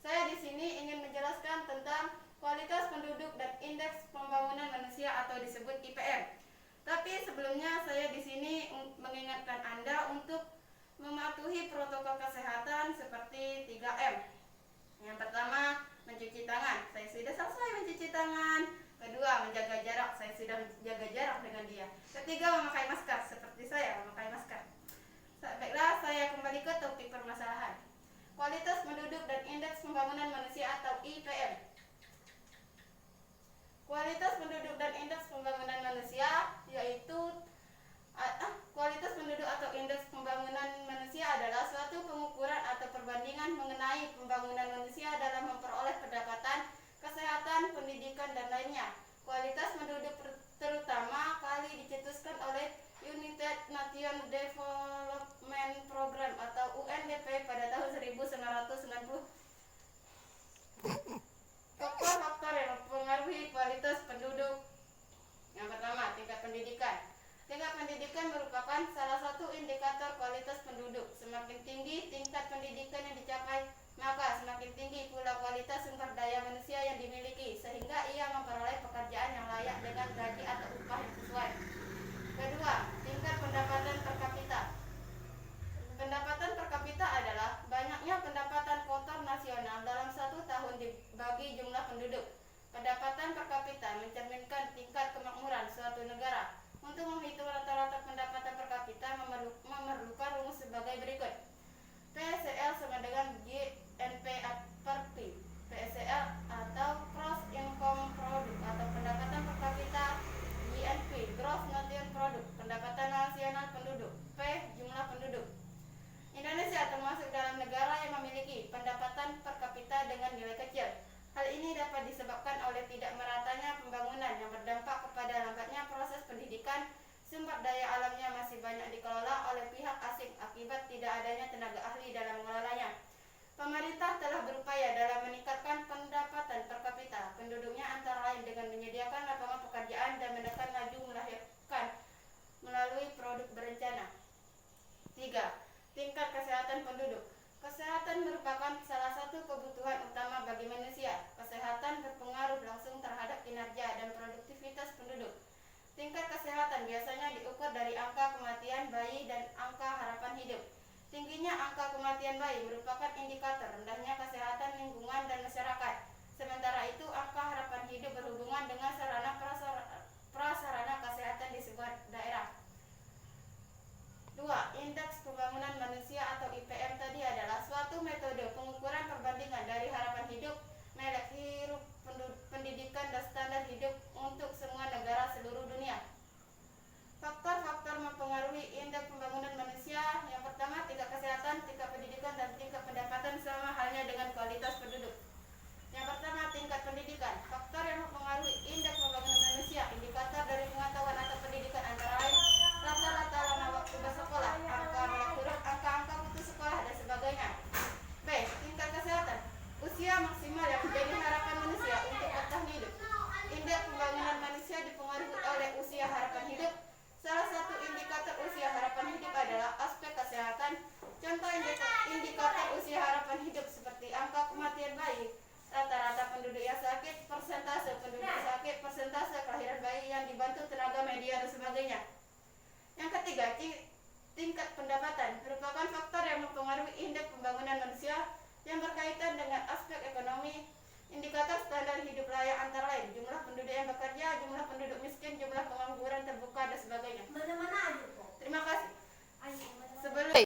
Saya di sini ingin menjelaskan tentang kualitas penduduk dan indeks pembangunan manusia atau disebut IPM. Tapi sebelumnya saya di sini mengingatkan Anda untuk mematuhi protokol kesehatan seperti 3M. Yang pertama, mencuci tangan. Saya sudah selesai mencuci tangan. Kedua, menjaga jarak. Saya sudah menjaga jarak dengan dia. Ketiga, memakai masker seperti saya memakai masker. Baiklah, saya kembali ke topik permasalahan. Kualitas penduduk dan indeks pembangunan manusia atau IPM. Kualitas penduduk dan indeks pembangunan manusia yaitu kualitas penduduk atau indeks pembangunan manusia adalah suatu pengukuran atau perbandingan mengenai pembangunan manusia dalam memperoleh pendapatan, kesehatan, pendidikan, dan lainnya. Kualitas penduduk terutama kali dicetuskan oleh United Nations Development Program atau UNDP pada tahun 1990. Faktor-faktor yang mempengaruhi kualitas penduduk. Yang pertama, tingkat pendidikan. Tingkat pendidikan merupakan salah satu indikator kualitas penduduk. Semakin tinggi tingkat pendidikan yang dicapai, maka semakin tinggi pula kualitas sumber daya manusia yang dimiliki, sehingga ia memperoleh pekerjaan yang layak dengan gaji atau upah yang sesuai. Kedua, tingkat pendapatan per kapita. Pendapatan per kapita adalah banyaknya pendapatan kotor nasional dalam satu tahun dibagi jumlah penduduk. Pendapatan per kapita mencerminkan tingkat kemakmuran suatu negara. Untuk menghitung rata-rata pendapatan per kapita memerlukan rumus sebagai berikut. PSCL sama dengan GNP per P. PSCL atau Gross Income Product atau pendapatan per kapita. GNP, Gross National Product, pendapatan nasional penduduk. P, jumlah penduduk. Indonesia termasuk dalam negara yang memiliki pendapatan per kapita dengan nilai kecil. Hal ini dapat disebabkan oleh tidak meratanya pembangunan yang berdampak kepada lambatnya proses pendidikan. Sumber daya alamnya masih banyak dikelola oleh pihak asing akibat tidak adanya tenaga ahli dalam mengelolanya. Pemerintah telah berupaya dalam meningkatkan pendapatan per kapita penduduknya antara lain dengan menyediakan lapangan pekerjaan dan menekan laju melahirkan melalui produk berencana. 3. Tingkat kesehatan penduduk. Kesehatan merupakan salah satu kebutuhan utama bagi manusia. Kesehatan berpengaruh langsung terhadap kinerja dan produktivitas penduduk. Tingkat kesehatan biasanya diukur dari angka kematian bayi dan angka harapan hidup. Tingginya angka kematian bayi merupakan indikator rendahnya kesehatan lingkungan dan masyarakat. Sementara itu, angka harapan hidup berhubungan dengan sarana prasarana kesehatan di sebuah daerah. 2. Indeks pembangunan manusia atau IPM tadi adalah suatu metode pengukuran perbandingan dari harapan hidup, melek hirup, pendidikan, dan standar hidup untuk semua negara seluruh dunia. Faktor-faktor mempengaruhi indeks pembangunan manusia. Yang pertama, tingkat kesehatan, tingkat pendidikan, dan tingkat pendapatan sama halnya dengan kualitas penduduk. Yang pertama, tingkat pendidikan. Faktor yang mempengaruhi indeks pembangunan manusia, indikator dari pengetahuan atau pendidikan antara lain rata-rata lama waktu bersekolah, angka melek huruf, angka putus sekolah, dan sebagainya. B. Tingkat kesehatan. Usia maksimal yang menjadi harapan manusia untuk bertahan hidup. Indeks pembangunan manusia dipengaruhi oleh usia harapan hidup. Salah satu indikator usia harapan hidup adalah aspek kesehatan. Contoh indikator usia harapan hidup seperti angka kematian bayi, rata-rata penduduk yang sakit, persentase penduduk sakit, persentase kelahiran bayi yang dibantu tenaga media, dan sebagainya. Yang ketiga, tingkat pendapatan merupakan faktor yang mempengaruhi indeks pembangunan manusia yang berkaitan dengan aspek ekonomi. Indikator standar hidup layak antara lain